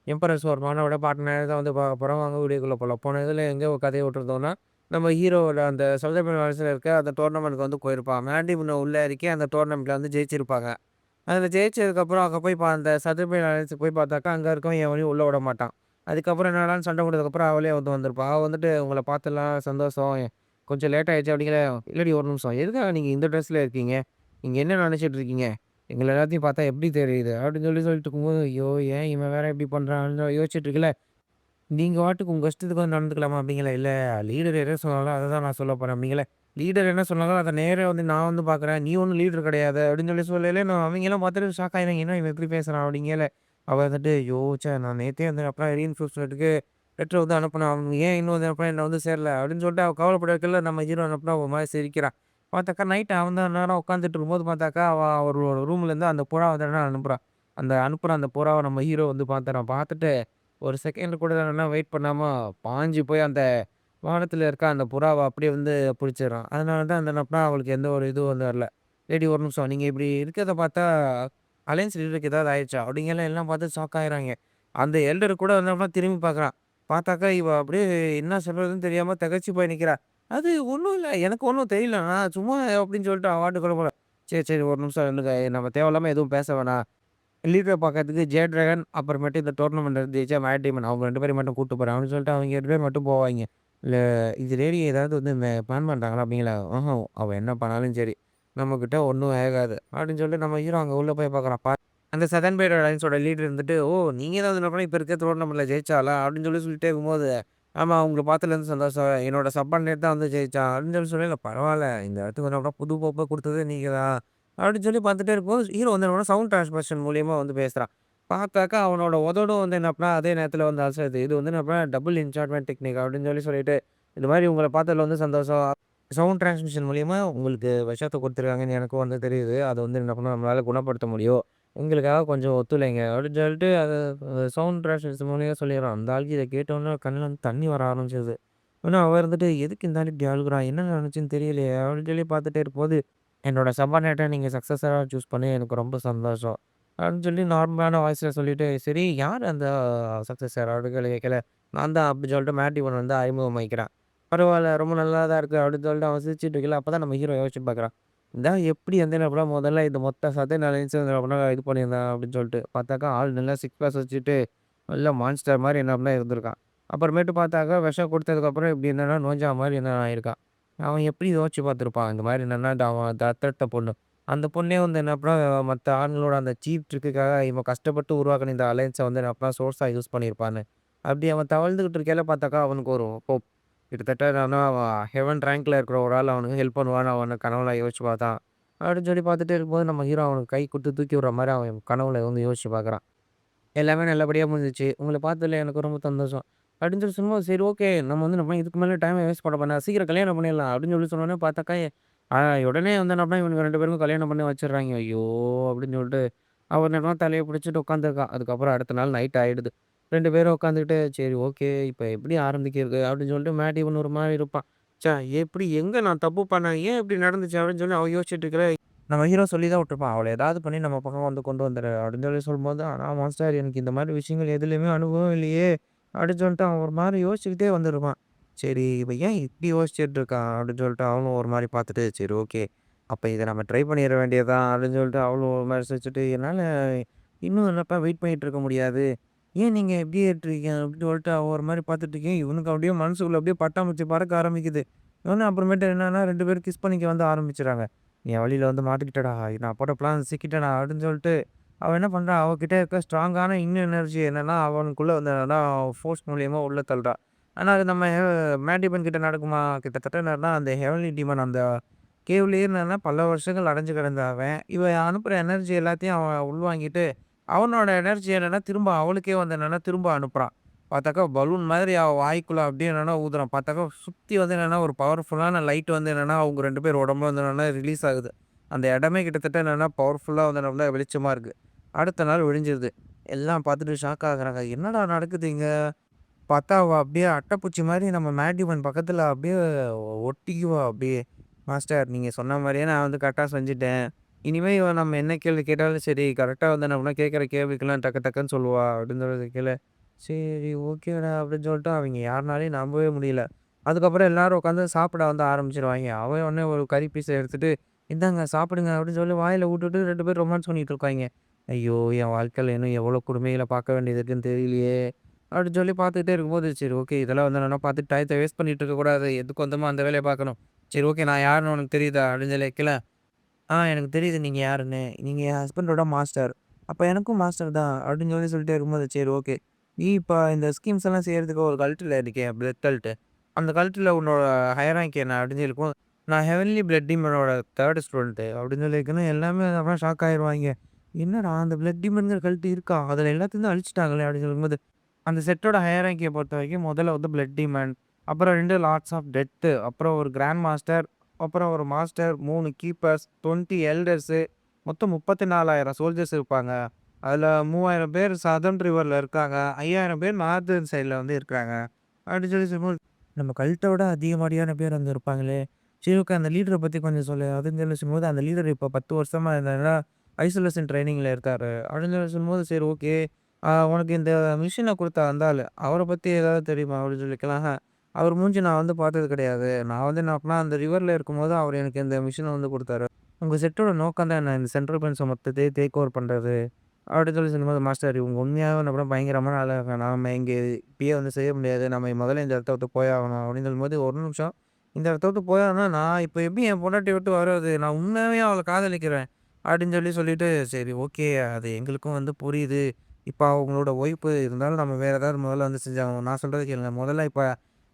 Emperors வர்மானோட partner தான் வந்து பார்க்க போறோம். வாங்க வீடியோக்குள்ள போலாம். போன இதுல எங்க ஒரு கதைய விட்டுருந்தோம்னா, நம்ம ஹீரோவோட அந்த சதுரங்க வயசுல இருக்க அந்த டோர்னமெண்ட்க்கு வந்து போயிருப்பான். மேண்டிபுன உள்ள இறக்கி அந்த டோர்னமெண்ட்ல வந்து ஜெயிச்சிருப்பாங்க. அதில ஜெயிச்சதுக்கப்புறம் அங்க போய் அந்த சதுரங்க அலையன்ஸ்க்கு போய் பார்த்தாக்கா, அங்க இருக்கவன் எவனையும் உள்ள விட மாட்டான். அதுக்கப்புறம் என்னடான்னு சண்டை போட்டதுக்கப்புறம் அவளே வந்து வந்திருப்பா. அவ வந்துட்டு உங்கள பார்த்தலாம் சந்தோஷம். கொஞ்சம் லேட் ஆயிடுச்சு அப்படிங்கிற, இல்லடி ஒரு நிமிஷம். எதுக்காக நீங்க இந்த ட்ரெஸ்ல இருக்கீங்க? நீங்க என்ன நினைச்சிட்டு இருக்கீங்க? எங்கள எல்லாத்தையும் பார்த்தா எப்படி தெரியுது? அப்படின்னு சொல்லிட்டு இருக்கும்போது, ஐயோ! ஏன் இவன் வேற இப்படி பண்றான்னு யோசிச்சுட்டு இருக்கல. நீங்க பாட்டுக்கு உங்க இஷ்டத்துக்கு வந்து நடந்துக்கலாமா? அப்படிங்களா, இல்ல லீடர் எத சொன்னாலும் அத தான் நான் சொல்லப் போறேன் அப்படிங்கள. லீடர் என்ன சொன்னாலும் அத நேரா வந்து நான் வந்து பார்க்குறேன். நீ ஒண்ணும் லீடர் கிடையாது அப்படின்னு சொல்லயில நான் அவங்கலாம் பார்த்துட்டு ஷாக் ஆயிடுறாங்க. என்ன இவன் இப்படி பேசுறான் அப்படிங்கல. அவ வந்துட்டு, ஐயோ! நான் நேத்தே வந்து அப்புறம் ரீஇன்ஃபோர்ஸ்மென்ட்க்கு லெட்டர் வந்து அனுப்புனேன். அவங்க ஏன் இன்னும் வந்து அப்புறம் என்ன வந்து சேரல அப்படின்னு சொல்லிட்டு அவ கவலைப்பட வைக்கல. நம்ம ஹீரோ அனுப்புனா ஒரு மாரி சிரிக்கிறான். பார்த்தாக்கா நைட் அவன் தான் நேரம் உட்காந்துட்டு இருக்கும்போது பார்த்தாக்கா, அவ அவரோட ரூம்லேருந்து அந்த புறாவ தான அனுப்புறா. அனுப்புற அந்த புறாவ நம்ம ஹீரோ வந்து பார்த்துறான். பார்த்துட்டு ஒரு செகண்ட் கூட என்னன்னா வெயிட் பண்ணாம பாஞ்சு போய் அந்த வானத்துல இருக்க அந்த புறாவ அப்படியே வந்து புடிச்சிடுறான். அதனால தான் அந்த நப்பனா அவளுக்கு எந்த ஒரு இதுவும் வந்து வரல. "லேடி ஒரு நிமிஷம். நீங்க இப்படி இருக்கிறத பார்த்தா அலையன்ஸ் லீடருக்கு ஏதாவது ஆயிடுச்சா?" அப்படிங்கல எல்லாம் பார்த்து ஷாக் ஆயிடுறாங்க. அந்த எல்டர் கூட வந்து அப்புறம் திரும்பி பார்க்குறான். பார்த்தாக்கா இவ அப்படியே என்ன சொல்றதுன்னு தெரியாம திகைச்சு போய் நிக்கிறா. "அது ஒண்ணும் இல்ல. எனக்கு ஒண்ணும் தெரியல. நான் சும்மா" அப்படின்னு சொல்லிட்டு அவ பாட்டுக்கு போறா. "சரி, சரி ஒரு நிமிஷம் இருங்க. நம்ம தேவையில்லாம எதுவும் பேச வேணாம். லீடர பார்க்கறதுக்கு ஜே டிராகன், அப்புறமேட்டு இந்த டோர்னமெண்ட்ல ஜெயிச்ச மேட் டேமன் அவங்க 2 பேரையும் மட்டும் கூட்டு போறேன் அப்படின்னு சொல்லிட்டு அவங்க 2 பேர் மட்டும் போவாய்ங்க. இல்ல இது லேடி ஏதாவது வந்து பிளான் பண்றாங்களா? அப்படிங்களா? அவ என்ன பண்ணாலும் சரி, நம்மகிட்ட ஒண்ணும் ஆகாது அப்படின்னு சொல்லிட்டு நம்ம ஹீரோ அங்க உள்ள போய் பார்க்குறான். அந்த சதர்ன் பைட் அலையன்ஸோட லீடர் இருந்துட்டு, "ஓ! நீங்க தான் வந்து இப்ப இருக்க டோர்னமெண்ட்ல ஜெயிச்ச ஆளா?" அப்படின்னு சொல்லிட்டே இருக்கும்போது, "ஆமா உங்கள பார்த்ததுலேருந்து சந்தோஷம். என்னோட சப்பார்டினேட் தான் வந்து ஜெயிச்சான்." அப்படின்னு சொல்லல, "பரவால்ல இந்த இடத்துக்கு வந்து அப்புறம் புது பொறுப்ப குடுத்தது நீங்க தான்." அப்படின்னு சொல்லி பார்த்துட்டே இருக்கும்போது, ஹீரோ வந்து என்னோட சவுண்ட் டிரான்ஸ்மிஷன் மூலியமா வந்து பேசுறான். பார்த்தாக்கா அவனோட உதடும் வந்து என்ன பண்ணா, அதே நேரத்தில வந்து அசையுது. இது வந்து என்ன பண்ணா டபுள் என்சான்ட்மென்ட் டெக்னிக் அப்படின்னு சொல்லிட்டு, இந்த மாரி உங்கள பார்த்ததுல வந்து சந்தோஷம். சவுண்ட் டிரான்ஸ்மிஷன் மூலியமா உங்களுக்கு விஷத்த குடுத்துருக்காங்கன்னு எனக்கும் வந்து தெரியுது. அத வந்து என்ன பண்ணணும் நம்மளால குணப்படுத்த முடியும். எங்களுக்காக கொஞ்சம் ஒத்துழைங்க அப்படின்னு சொல்லிட்டு அத சவுண்ட் டிரான்ஸ்மிஷன் மூலியமா சொல்லிடுறான். அந்த ஆளுக்கு இத கேட்டோனே கண்ணுல இருந்து தண்ணி வர ஆரம்பிச்சது. ஆனா அவ இருந்துட்டு எதுக்கு இந்த ஆளு இப்படி அழுகுறான்? என்ன நடந்துச்சுன்னு தெரியலையே அப்படின்னு சொல்லி பார்த்துட்டே இருக்கும்போது, என்னோட சப்பார்டினேட்ட நீங்க சக்சஸரா சூஸ் பண்ணி எனக்கு ரொம்ப சந்தோஷம். அப்படின்னு சொல்லி நார்மலான வாய்ஸ்ல சொல்லிட்டு, சரி யார் அந்த சக்சஸர் அப்படின்னு கேட்கல. நான் தான் அப்படின்னு சொல்லிட்டு மேட்டிவன் வந்து அறிமுகமாயிக்கிறான். பரவால்ல ரொம்ப நல்லா தான் இருக்கு அப்படின்னு சொல்லிட்டு அவன் சிரிச்சுட்டு இருக்கையில, அப்பதான் நம்ம ஹீரோ யோசிச்சு பார்க்குறான். இதான் எப்படி வந்து என்ன பண்ணா முதல்ல இந்த மொத்த சதன் அலையன்ஸும் என்ன பண்ணா இது பண்ணியிருந்தான் அப்படின்னு சொல்லிட்டு. பார்த்தாக்கா ஆள் நல்லா சிக்ஸ் பேக்ஸ் வச்சுட்டு, நல்ல மான்ஸ்டர் மாரி என்ன பண்ணா இருந்திருக்கான். அப்புறமேட்டு பார்த்தாக்கா விஷம் குடுத்ததுக்கப்புறம் இப்படி என்னன்னா நோஞ்சா மாரி என்ன ஆயிருக்கான். அவன் எப்படி யோசிச்சு பார்த்துருப்பான். இந்த மாரி என்னன்னா அவன் தத்தெடுத்த பொண்ணு. அந்த பொண்ணே வந்து என்ன பண்ணா மத்த ஆண்களோட அந்த சீப் ட்ரிக்குக்காக இவன் கஷ்டப்பட்டு உருவாக்குன இந்த அலையன்ஸ வந்து என்ன பண்ணா சோர்ஸா யூஸ் பண்ணியிருப்பான்னு. அப்படி அவன் தவழ்ந்துகிட்டு இருக்கையில பார்த்தாக்கா அவனுக்கு ஒரு ஹோப். கிட்டத்தட்ட என்னன்னா அவன் ஹெவன் ரேங்க்ல இருக்கிற ஒரு ஆள் அவனுக்கு ஹெல்ப் பண்ணுவான்னு அவன கனவுல யோசிச்சு பார்த்தான். அப்படின்னு சொல்லி பார்த்துட்டே இருக்கும்போது நம்ம ஹீரோ அவனுக்கு கை குடுத்து தூக்கி விடுற மாரி அவன் கனவுல வந்து யோசிச்சு பார்க்குறான். எல்லாமே நல்லபடியா முடிஞ்சுச்சு. உங்கள பார்த்ததுல எனக்கு ரொம்ப சந்தோஷம். அப்படின்னு சொல்லி சொல்லும்போது, சரி ஓகே. நம்ம வந்து நம்ம இதுக்கு மேல டைம வேஸ்ட் பண்ண வேணாம். சீக்கிரம் கல்யாணம் பண்ணிடலாம். அப்படின்னு சொல்லி சொன்னோனே பார்த்தாக்கா, அ உடனே வந்து என்ன பண்ணா இவனுங்க 2 பேருக்கும் கல்யாணம் பண்ணி வச்சுடுறாய்ங்க. ஐயோ! அப்படின்னு சொல்லிட்டு அவன் என்னமோ தலைய பிடிச்சுட்டு உட்காந்துருக்கான். அதுக்கப்புறம் அடுத்த நாள் நைட் ஆயிடுது. 2 பேரும் உட்காந்துக்கிட்டு, சரி ஓகே. இப்ப எப்படி ஆரம்பிக்கிறது? அப்படின்னு சொல்லிட்டு மேட் இவன் ஒரு மாரி இருப்பான். எப்படி எங்க நான் தப்பு பண்ணேன்? ஏன் இப்படி நடந்துச்சு? அப்படின்னு சொல்லி அவன் யோசிச்சுட்டு இருக்கல. நம்ம ஹீரோ சொல்லி தான் விட்டுருப்பான். அவள ஏதாவது பண்ணி நம்ம பக்கம் வந்து கொண்டு வந்துரு அப்படின்னு சொல்லும்போது, ஆனா மாஸ்டர் எனக்கு இந்த மாரி விஷயங்கள் எதுலயுமே அனுபவம் இல்லையே! அப்படின்னு சொல்லிட்டு அவன் ஒரு மாரி யோசிச்சுக்கிட்டே வந்திருப்பான். சரி இவன் ஏன் இப்படி யோசிச்சுட்டு இருக்கான்? அப்படின்னு சொல்லிட்டு அவனும் ஒரு மாரி பார்த்துட்டு, சரி ஓகே. அப்ப இத நம்ம ட்ரை பண்ணிற வேண்டியது தான் அப்படின்னு சொல்லிட்டு அவளும் ஒரு மாரி சிரிச்சுட்டு, என்னால இன்னும் என்னப்பா வெயிட் பண்ணிட்டு இருக்க முடியாது. ஏன் நீங்க இப்படியே இருக்கீங்க? அப்படின்னு சொல்லிட்டு அவ ஒரு மாரி பார்த்துட்டு இருக்கேன். இவனுக்கு அப்படியே மனசுக்குள்ள அப்படியே பட்டாம்பூச்சி பறக்க ஆரம்பிக்குது. உடனே அப்புறமேட்டு என்னன்னா 2 பேரும் கிஸ் பண்ணிக்க வந்து ஆரம்பிச்சுறாங்க. என் வழியில வந்து மாட்டிக்கிட்டடா! நான் போட்ட பிளான் சிக்கிட்டேனா! அப்படின்னு சொல்லிட்டு, அவ என்ன பண்றா, அவகிட்ட இருக்க ஸ்ட்ராங்கான எனர்ஜி என்னன்னா, அவனுக்குள்ள வந்து என்னன்னா ஃபோர்ஸ் மூலியமா உள்ள தள்ளுறா. ஆனா அது நம்ம மேண்டிபன் கிட்ட நடக்குமா? கிட்டத்தட்ட என்னன்னா, அந்த ஹெவன்லி டீமன் அந்த கேவ்லயே என்னன்னா பல வருஷங்கள் அடைஞ்சு கிடந்த அவன், இவ அனுப்புற எனர்ஜி எல்லாத்தையும் அவன் உள்வாங்கிட்டு, அவனோட எனர்ஜி என்னன்னா, திரும்ப அவளுக்கே வந்து என்னன்னா, திரும்ப அனுப்புறான். பார்த்தாக்கா பலூன் மாதிரி அவ வாய்க்குள்ள அப்படியே என்னன்னா ஊதுறான். பார்த்தாக்கா சுத்தி வந்து என்னன்னா, ஒரு பவர்ஃபுல்லான லைட் வந்து என்னன்னா, அவங்க 2 பேர் உடம்புல வந்து என்னன்னா ரிலீஸ் ஆகுது. அந்த இடமே கிட்டத்தட்ட என்னன்னா, பவர்ஃபுல்லா வந்து நல்லா வெளிச்சமா இருக்கு. அடுத்த நாள் விடிஞ்சிருது. எல்லாம் பார்த்துட்டு ஷாக் ஆகுறாங்க. என்னடா நடக்குது இங்க? பார்த்தா அவ அப்படியே அட்டைப்பூச்சி மாரி நம்ம மேட்டிவன் பக்கத்துல அப்படியே ஒட்டிக்குவா அப்படியே. மாஸ்டர் நீங்க சொன்ன மாரியே நான் வந்து கரெக்ட்டா செஞ்சுட்டேன். இனிமே இவ நம்ம என்ன கேள்வி கேட்டாலும் சரி, கரெக்ட்டா வந்து நம்ம கேட்கிற கேள்விக்கெல்லாம் டக்கு டக்குன்னு சொல்லுவா அப்படின்னு சொல்லி கேளு. சரி, ஓகேடா அப்படின்னு சொல்லிட்டு அவைங்க யாருனாலயும் நம்பவே முடியல. அதுக்கப்புறம் எல்லாரும் உட்காந்து சாப்பிட வந்து ஆரம்பிச்சுருவாய்ங்க. அவன் உடனே ஒரு கறி பீஸ எடுத்துட்டு, "இந்தாங்க சாப்பிடுங்க" அப்படின்னு சொல்லி வாயில வுட்டுட்டு 2 பேரும் ரொமான்ஸ் பண்ணிட்டு இருக்காய்ங்க. ஐயோ! என் வாழ்க்கையில இன்னும் எவ்வளோ கொடுமைகள பார்க்க வேண்டியது இருக்குன்னு தெரியலையே! அப்படின்னு சொல்லி பார்த்துக்கிட்டே இருக்கும்போது, சரி ஓகே இதெல்லாம் வந்து என்னன்னா பார்த்துட்டு டயத்த வேஸ்ட் பண்ணிட்டு இருக்கக்கூடாது. எதுக்கு வந்தோமோ அந்த வேலைய பார்க்கணும். சரி ஓகே நான் யாருன்னு உனக்கு தெரியுதா? அப்படின்னு சொல்லி வைக்கல. எனக்கு தெரியுது நீங்க யாருன்னு. நீங்க என் ஹஸ்பண்டோட மாஸ்டர். அப்ப எனக்கும் மாஸ்டர் தான் அப்படின்னு சொல்லிட்டே இருக்கும்போது, சரி ஓகே. நீ இப்ப இந்த ஸ்கீம்ஸ் எல்லாம் செய்றதுக்கு ஒரு கல்ட்ல இருக்கியே பிளட் கல்ட். அந்த கல்ட்ல உன்னோட ஹையர் ரேங்க் என்ன? அப்படின்னு சொல்லிருக்கும். நான் ஹெவன்லி பிளட் டீமனோட 3 ஸ்டூடண்ட் அப்படின்னு சொல்லியிருக்கேன்னு எல்லாமே அப்புறம் ஷாக் ஆயிருவாய்ங்க. என்னடா அந்த பிளட் டீமன்ங்கிற கல்ட் இருக்கா? அதுல எல்லாத்தையும் தான் அழிச்சுட்டாங்களே அப்படின்னு சொல்லும்போது, அந்த செட்டோட ஹையர் ரேங்க்க பொறுத்தவரைக்கும் முதல்ல வந்து பிளட் டீமன், அப்புறம் 2 லார்ட்ஸ் ஆஃப் டெத், அப்புறம் ஒரு கிராண்ட் மாஸ்டர், அப்புறம் ஒரு மாஸ்டர், 3 கீப்பர்ஸ், 20 எல்டர்ஸு, மொத்தம் 34,000 சோல்ஜர்ஸ் இருப்பாங்க. அதுல 3000 பேர் சதர்ன் ரிவர்ல இருக்காங்க. 5000 பேர் நார்தர்ன் சைட்ல வந்து இருக்கிறாங்க. அப்படின்னு சொல்லும்போது, நம்ம கல்ட்டோட அதிகப்படியான பேர் அங்க இருப்பாங்களே! சரி ஓகே அந்த லீடர பத்தி கொஞ்சம் சொல்லு. அப்படின்னு சொல்லும்போது, அந்த லீடர் இப்ப 10 வருஷமா என்னன்னா ஐசோலேஷன் ட்ரெய்னிங்ல இருக்காரு. அப்படின்னு சொல்லும்போது, சரி ஓகே. உனக்கு இந்த மிஷின குடுத்த அந்த ஆளு, அவர பத்தி ஏதாவது தெரியுமா? அப்படின்னு சொல்லி கேட்கலாம். அவர் மூஞ்சி நான் வந்து பார்த்தது கிடையாது. நான் வந்து என்ன பண்ணேன், அந்த ரிவர்ல இருக்கும்போது அவரு எனக்கு இந்த மிஷின வந்து குடுத்தாரு. உங்க செட்டோட நோக்கம் தான் என்ன? இந்த சென்ட்ரல் பென்ஸ மொத்தத்தையும் டேக் ஓவர் பண்றது. அப்படின்னு சொல்லும்போது, மாஸ்டர் இவங்க உண்மையாவே நம்ம பயங்கரமான ஆளா இருக்காங்க. நாம இங்க இப்பயே வந்து செய்ய முடியாது. நம்ம முதல்ல இந்த இடத்த விட்டு போயாகணும். அப்படின்னு சொல்லும்போது, ஒரு நிமிஷம். இந்த இடத்த விட்டு போயாகணும்னா, நான் இப்ப எப்படி என் பொண்டாட்டிய விட்டு வர்றது? நான் உண்மையாவே அவள காதலிக்கிறேன். அப்படின்னு சொல்லிட்டு, சரி ஓகே. அது எங்களுக்கும் வந்து புரியுது. இப்ப அவங்களோட ஒய்ஃப் இருந்தாலும் நம்ம வேற ஏதாவது முதல்ல வந்து செஞ்சாகணும். நான் சொல்றத கேளுங்க. முதல்ல இப்ப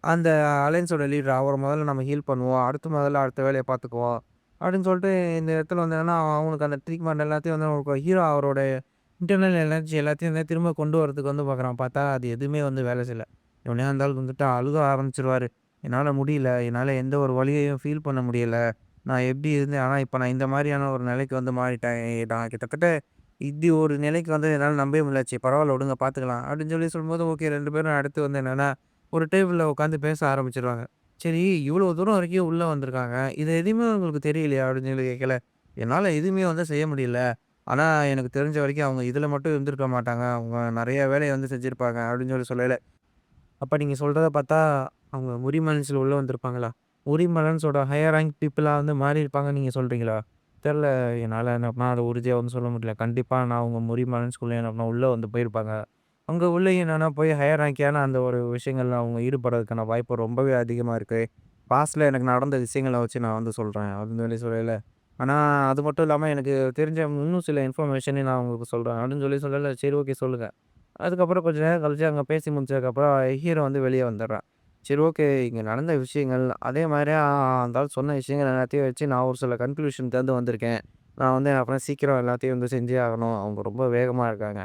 அந்த அலையன்ஸோட லீடர் அவர முதல்ல நம்ம ஹீல் பண்ணுவோம். அடுத்து முதல்ல அடுத்த வேலைய பார்த்துக்குவோம். அப்படின்னு சொல்லிட்டு இந்த இடத்துல வந்து என்னன்னா, அவனுக்கு அந்த ட்ரீட்மெண்ட் எல்லாத்தையும் வந்து அவருக்கு ஹீரோ அவரோட இன்டர்னல் எனர்ஜி எல்லாத்தையும் வந்து திரும்ப கொண்டு வரதுக்கு வந்து பார்க்குறான். பார்த்தா அது எதுவுமே வந்து வேலை செய்யல. எவனையா இருந்தாலும் வந்துட்டு அழுக ஆரம்பிச்சுருவாரு. என்னால முடியல. என்னால எந்த ஒரு வலியையும் ஃபீல் பண்ண முடியல. நான் எப்படி இருந்தேன். ஆனா இப்ப நான் இந்த மாரியான ஒரு நிலைக்கு வந்து மாறிட்டேன். நான் கிட்டத்தட்ட இப்படி ஒரு நிலைக்கு வந்து என்னால நம்பவே முடியல. சரி பரவால்ல விடுங்க பார்த்துக்கலாம். அப்படின்னு சொல்லும்போது ஓகே 2 பேரும் அடுத்து வந்து என்னன்னா, ஒரு டேபிள்ல உட்காந்து பேச ஆரம்பிச்சுருவாங்க. சரி இவ்வளோ தூரம் வரைக்கும் உள்ள வந்திருக்காங்க. இது எதுவுமே உங்களுக்கு தெரியலையா? அப்படின்னு சொல்லி கேட்கல. என்னால எதுவுமே வந்து செய்ய முடியல. ஆனா எனக்கு தெரிஞ்ச வரைக்கும் அவங்க இதுல மட்டும் இருந்திருக்க மாட்டாங்க. அவங்க நெறைய வேலைய வந்து செஞ்சிருப்பாங்க. அப்படின்னு சொல்லல. அப்ப நீங்க சொல்றத பார்த்தா, அவங்க முரிமனசுல உள்ள வந்திருப்பாங்களா? முரிமனன்ஸோட ஹையர் ரேங்க் பீப்பிளா வந்து மாறியிருப்பாங்கன்னு நீங்க சொல்றீங்களா? தெர்ல. என்னால என்ன அத உறுதியா வந்து சொல்ல முடியல. கண்டிப்பா நான் அவங்க முரிமனன்ஸ்குள்ள என்ன உள்ள வந்து போயிருப்பாங்க. அங்க உள்ளயும் என்னன்னா போய் ஹையர் ரேங்க்கான அந்த ஒரு விஷயங்கள்ல அவங்க ஈடுபடுறதுக்கான வாய்ப்பு ரொம்பவே அதிகமா இருக்கு. பாஸ்ட்ல எனக்கு நடந்த விஷயங்கள வச்சு நான் வந்து சொல்றேன். அப்படின்னு சொல்லல. ஆனா அது மட்டும் இல்லாம எனக்கு தெரிஞ்ச இன்னும் சில இன்ஃபர்மேஷனையும் நான் உங்களுக்கு சொல்றேன். அப்படின்னு சொல்லல. சரி ஓகே சொல்லுங்க. அதுக்கப்புறம் கொஞ்ச நேரம் கழிச்சு அங்க பேசி முடிச்சதுக்கப்புறம் ஹீரோ வந்து வெளிய வந்துடுறான். சரி ஓகே. இங்க நடந்த விஷயங்கள், அதே மாரியே அந்த ஆள் சொன்ன விஷயங்கள் எல்லாத்தையும் வச்சு நான் ஒரு சில கன்க்ளூஷனுக்கு வந்து வந்திருக்கேன். நான் வந்து அப்புறம் சீக்கிரம் எல்லாத்தையும் வந்து செஞ்சே ஆகணும். அவங்க ரொம்ப வேகமா இருக்காங்க.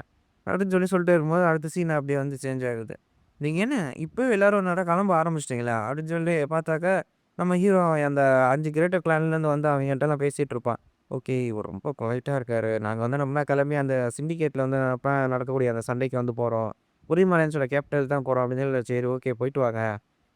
அப்படின்னு சொல்லிட்டே இருக்கும்போது அடுத்த சீன் அப்படியே வந்து சேஞ்ச் ஆகுது. நீங்க என்ன இப்பவே எல்லாரும் என்னடா கிளம்ப ஆரம்பிச்சுட்டீங்களா? அப்படின்னு சொல்லி பார்த்தாக்கா, நம்ம ஹீரோ அந்த 5 கிரேட்டர் கிளான்லேருந்து வந்து அவங்ககிட்டலாம் பேசிட்டு இருப்பான். ஓகே. இவர் ரொம்ப பொலைட்டா இருக்காரு. நாங்க வந்து நம்ம கிளம்பி அந்த சிண்டிகேட்ல வந்து அப்ப நடக்கக்கூடிய அந்த சண்டைக்கு வந்து போறோம். உரிமலைன்ஸோட கேபிட்டல் தான் போறோம் அப்படின்னு சொல்லி, சரி ஓகே போயிட்டு வாங்க.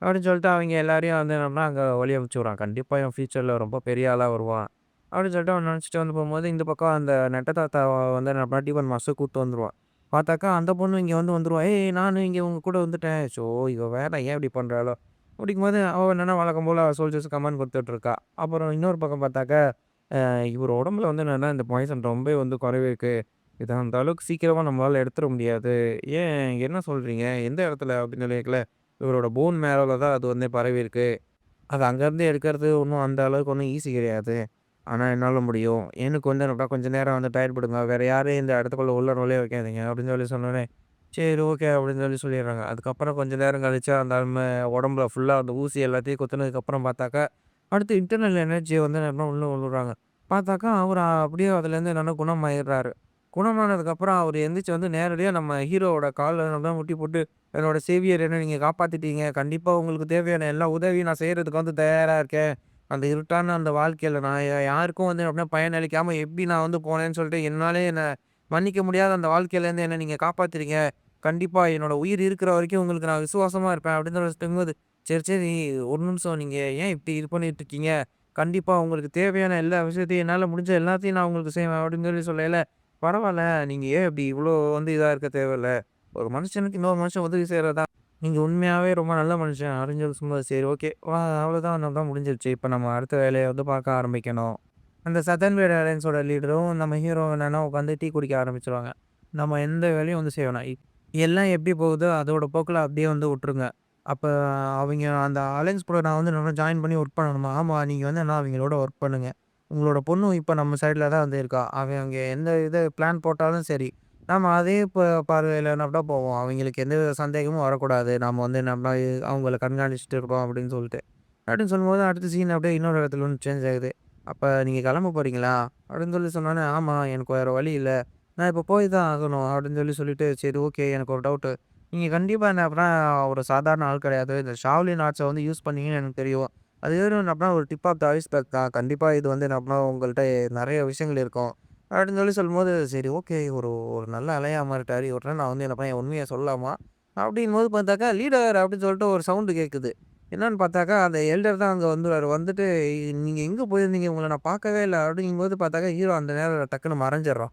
அப்படின்னு சொல்லிட்டு அவங்க எல்லாரையும் வந்து என்னன்னா அங்க வழி அனுப்பிச்சு விடுறான். கண்டிப்பா இவன் ஃபியூச்சர்ல ரொம்ப பெரிய ஆளா வருவான். அப்படின்னு சொல்லிட்டு அவன் நினைச்சுட்டு வந்து போகும்போது, இந்த பக்கம் அந்த நெட்ட தாத்தாவ வந்து நம்ம டிபன் மாஸ்டர் கூட்டு வந்துருவான். பார்த்தாக்கா அந்த பொண்ணு இங்க வந்துருவா. "ஏய் நானும் இங்க உங்க கூட வந்துட்டேன்." ஸோ இவ வேற ஏன் இப்படி பண்றாளோ? அப்படிங்கும்போது அவ என்னன்னா வழக்கம் போல சோல்ஜர்ஸ் கமாண்ட் குடுத்துட்டு இருக்கா. அப்புறம் இன்னொரு பக்கம் பார்த்தாக்கா, இவர் உடம்புல வந்து என்னன்னா இந்த பாய்சன் ரொம்ப வந்து குறைவு இருக்கு. இத அந்த அளவுக்கு சீக்கிரமா நம்மளால எடுத்துற முடியாது. ஏன் என்ன சொல்றீங்க? எந்த இடத்துல? அப்படின்னு சொல்லி கேட்கல. இவரோட போன் மேரோல தான் அது வந்து பரவியிருக்கு. அது அங்கருந்து எடுக்கிறது ஒண்ணும் அந்த அளவுக்கு ஒண்ணும் ஈஸி கிடையாது. ஆனா என்னால முடியும். எனக்கு வந்து என்னடா கொஞ்சம் நேரம் வந்து டைம் குடுங்க. வேற யாரையும் இந்த இடத்துக்குள்ள உள்ள நுழைய வைக்காதீங்க அப்படின்னு சொன்னோனே, சரி ஓகே அப்படின்னு சொல்லிடுறாங்க. அதுக்கப்புறம் கொஞ்சம் நேரம் கழிச்சு அந்த உடம்புல ஃபுல்லா அந்த ஊசி எல்லாத்தையும் குத்துனதுக்கப்புறம் பார்த்தாக்கா, அடுத்து இன்டர்னல் எனர்ஜிய வந்து என்னன்னா உள்ள விடுறாங்க. பார்த்தாக்கா அவரு அப்படியே அதுலேருந்து என்னன்னா குணமாயிடுறாரு. குணமானதுக்கப்புறம் அவரு எந்திரிச்சு வந்து நேரடியா நம்ம ஹீரோவோட கால்ல தான் முட்டி போட்டு என்னோட சேவியர் என்ன நீங்க காப்பாத்திட்டீங்க. கண்டிப்பா உங்களுக்கு தேவையான எல்லா உதவியும் நான் செய்றதுக்கு வந்து தயாரா இருக்கேன். அந்த இருட்டான அந்த வாழ்க்கையில நான் யாருக்கும் வந்து அப்படியே பயனளிக்காம எப்படி நான் வந்து போனேன்னு சொல்லிட்டு என்னாலயே என்ன மன்னிக்க முடியாத அந்த வாழ்க்கையிலேருந்து என்ன நீங்க காப்பாத்துறீங்க. கண்டிப்பா என்னோட உயிர் இருக்கிற வரைக்கும் உங்களுக்கு நான் விசுவாசமா இருப்பேன் அப்படின்னு சொல்லும்போது, சரி, சரி ஒரு நிமிஷம் நீங்க ஏன் இப்படி இது பண்ணிட்டு இருக்கீங்க? கண்டிப்பா உங்களுக்கு தேவையான எல்லா விஷயத்தையும் என்னால முடிஞ்ச எல்லாத்தையும் நான் உங்களுக்கு செய்வேன் அப்படின்னு சொல்லலையில, பரவால்ல நீங்க ஏன் இப்படி இவ்ளோ வந்து இதா இருக்க தேவையில்ல. ஒரு மனுஷனுக்கு இன்னொரு மனுஷன் உதவி செய்றது நீங்க உண்மையாவே ரொம்ப நல்ல மனுஷன் அப்படின்னு சொல்லி சொல்லும்போது, சரி ஓகே. அவ்வளோதான் அதான் முடிஞ்சிருச்சு. இப்ப நம்ம அடுத்த வேலைய வந்து பார்க்க ஆரம்பிக்கணும். அந்த சதர்ன் வேர்ல்ட் ஏர்லைன்ஸோட லீடரும் நம்ம ஹீரோ என்னன்னா உட்காந்து டீ குடிக்க ஆரம்பிச்சுருவாங்க. நம்ம எந்த வேலையும் வந்து செய்ய வேணாம். எல்லாம் எப்படி போகுதோ அதோட போக்குல அப்படியே வந்து விட்டுருங்க. அப்ப அவைங்க அந்த அலையன்ஸ் கூட நான் வந்து நல்லா ஜாயின் பண்ணி ஒர்க் பண்ணணுமா? ஆமா. நீங்க வந்து என்ன அவைங்களோட ஒர்க் பண்ணுங்க. உங்களோட பொண்ணும் இப்ப நம்ம சைட்ல தான் வந்து இருக்கா. அவைங்க எந்த இது பிளான் போட்டாலும் சரி. நாம அதே பார்வையில தான் போவோம். அவைங்களுக்கு எந்த வித சந்தேகமும் வரக்கூடாது. நாம வந்து நம்ம அவங்கள கண்காணிச்சுட்டு இருக்கோம் அப்படின்னு சொல்லிட்டு. அப்படின்னு சொல்லும்போது அடுத்த சீன் அப்படியே இன்னொரு இடத்துல வந்து சேஞ்ச் ஆகுது. "அப்ப நீங்க கிளம்ப போறீங்களா?" அப்படின்னு சொல்லி சொன்னோனே, "ஆமா. எனக்கு வேற வழி இல்ல. நான் இப்ப போய் தான் ஆகணும்." அப்படின்னு சொல்லிட்டு, "சரி ஓகே. எனக்கு ஒரு டவுட்டு. நீங்க கண்டிப்பா என்ன அப்படின்னா ஒரு சாதாரண ஆள் கிடையாது. இந்த ஷாவ்லின் ஆர்ட்ஸ வந்து யூஸ் பண்ணீங்கன்னு எனக்கு தெரியும். அது வெறும் என்ன அப்படின்னா ஒரு டிப் ஆஃப் த ஐஸ்பெர்க் தான். கண்டிப்பா இது வந்து என்ன அப்படின்னா உங்கள்ட்ட நெறைய விஷயங்கள் இருக்கும்." அப்படின்னு சொல்லும்போது, சரி ஓகே. ஒரு ஒரு நல்ல அலையா மாறிட்டாரு. இவர்ட்ட நான் வந்து என்ன பையன் உண்மைய சொல்லலாமா? அப்படிங்கும்போது பார்த்தாக்கா, லீடர் அப்படின்னு சொல்லிட்டு ஒரு சவுண்ட் கேட்குது. என்னன்னு பார்த்தாக்கா, அந்த எல்டர் தான் அங்க வந்துருவாரு. வந்துட்டு, "நீங்க எங்க போயிருந்தீங்க? உங்கள நான் பார்க்கவே இல்ல." அப்படிங்கும்போது பார்த்தாக்கா, ஹீரோ அந்த நேரம் டக்குனு மறைஞ்சிடுறான்.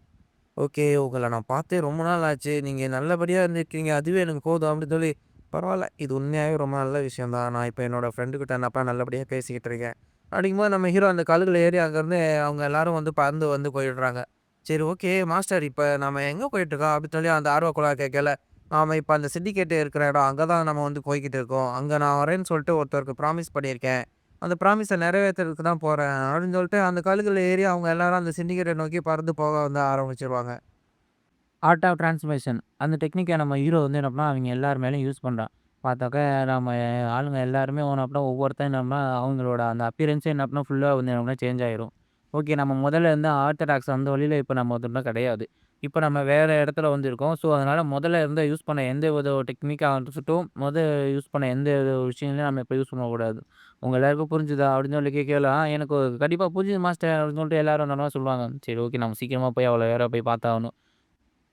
"ஓகே. உங்கள நான் பார்த்தே ரொம்ப நாள் ஆச்சு. நீங்க நல்லபடியா இருந்திருக்கீங்க. அதுவே எனக்கு போதும்." அப்படின்னு சொல்லி, "பரவால்ல. இது உண்மையாவே ரொம்ப நல்ல விஷயம் தான். நான் இப்ப என்னோட ஃப்ரெண்டு கிட்ட என்னப்பா நல்லபடியா பேசிக்கிட்டு இருக்கேன்." அப்படிங்கும்போது நம்ம ஹீரோ அந்த கழுகுல ஏறி அங்கருந்து அவங்க எல்லாரும் வந்து பறந்து வந்து போயிடுறாங்க. சரி ஓகே. மாஸ்டர் இப்ப நம்ம எங்க போயிட்டுருக்கோம்? அப்படின்னு சொல்லி அந்த ஆர்வக்கோளார் கேட்கல, "நாம இப்ப அந்த சிண்டிகேட் இருக்கிற இடம். அங்க தான் நம்ம வந்து போய்க்கிட்டு இருக்கோம். அங்க நான் வரேன்னு சொல்லிட்டு ஒருத்தருக்கு ப்ராமிஸ் பண்ணியிருக்கேன். அந்த ப்ராமிஸ நிறைவேத்துறதுக்கு தான் போறேன்." அப்படின்னு சொல்லிட்டு அந்த கழுகுல ஏறி அவங்க எல்லாரும் அந்த சிண்டிகேட்ட நோக்கி பறந்து போக வந்து ஆரம்பிச்சுருவாங்க. Art of transformation. அந்த டெக்னிக்க நம்ம ஹீரோ வந்து என்ன பண்ணான், அவிங்க எல்லார் மேலயும் யூஸ் பண்றான். பார்த்தாக்கா நம்ம ஆளுங்க எல்லாருமே என்ன பண்ணா, ஒவ்வொருத்தன் என்ன பண்ணா, அவங்களோட அந்த அப்பியரன்ஸே என்ன பண்ணா, ஃபுல்லா வந்து என்ன பண்ணா சேஞ்ச் ஆயிரும். ஓகே நம்ம முதல்ல இருந்த ஆர்த்தடாக்ஸ் அந்த வழியில இப்ப நம்ம வந்துட்டோம் கிடையாது. இப்ப நம்ம வேற இடத்துல வந்து இருக்கோம். ஸோ, அதனால முதல்ல இருந்த யூஸ் பண்ண எந்த வித டெக்னிக்கா இருக்கட்டும், யூஸ் பண்ண எந்த வித விஷயங்களையும் நம்ம இப்ப யூஸ் பண்ணக்கூடாது. உங்க எல்லாருக்கும் புரிஞ்சுதா? அப்படின்னு சொல்லி கேட்கல, எனக்கு கண்டிப்பா புரிஞ்சுது மாஸ்டர் அப்படின்னு சொல்லிட்டு எல்லாரும் என்ன சொல்லுவாங்க. சரி ஓகே நம்ம சீக்கிரமா போய் அவ்வளோ நேரம் போய் பார்த்தாகணும்.